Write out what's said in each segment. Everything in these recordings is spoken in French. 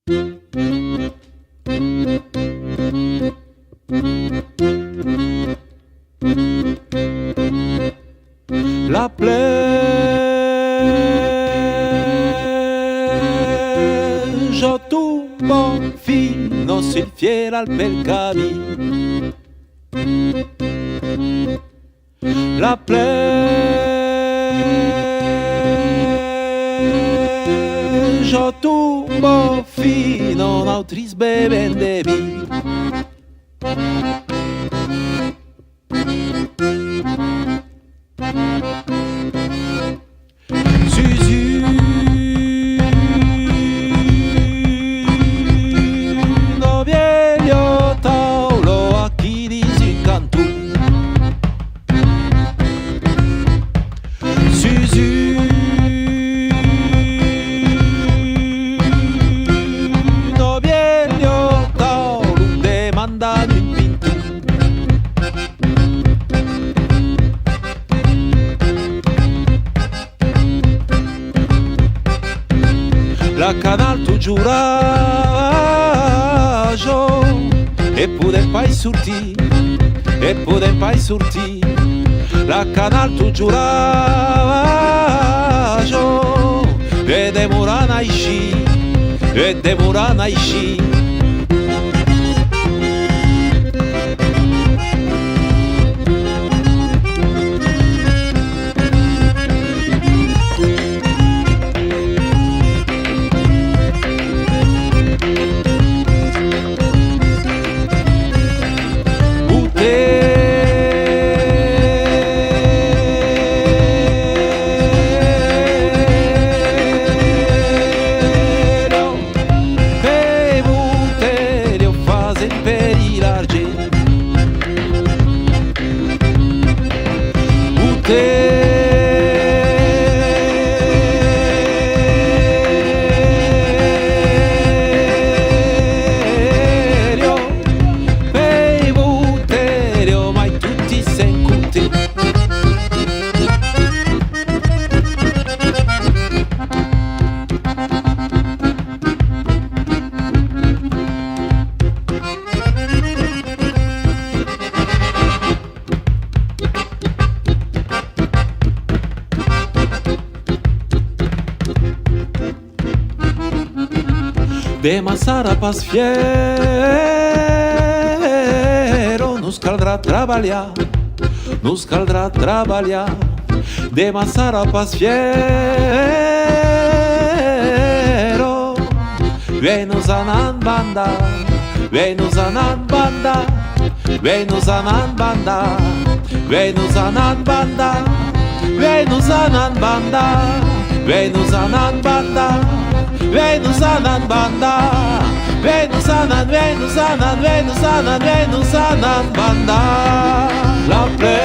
La plage tumbo fino sul fiero al pergamino. La plage tumbo fino n'autris bevende vino. No vieglio taulo a chi disincantù. No vieglio taulo demandano in pintu. La canal tu giuraggio e podem pas sortir, e podem pas sortir. La canal tu giuraggio e demora a eixir, e demora a eixir. De Massara pas fiero, nos caldrà trabalhar, nos caldrà trabalhar. De Massara pas fiero, vem-nos anan banda, vem-nos anan banda, vem-nos anan banda, vem-nos anan banda, vem-nos anan banda, vem-nos anan banda. Venus anan banda, Venus anan, Venus anan, Venus anan, Venus anan banda. La plejo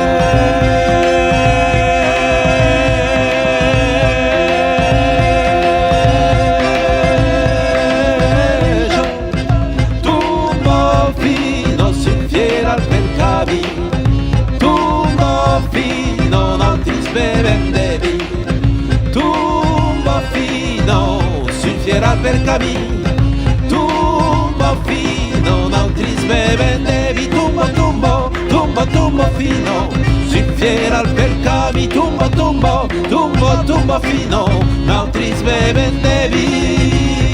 tumbo fino sul fiero al pergamino, tumbo fino n'autris bevendevi, tumbo fino al pergamino, tumbo fino n'autris bevendevi, tumbo tumbo, tumbo tumbo fino, si fiera al pergamino, tumbo tumbo, tumbo tumbo fino, n'autris bevendevi.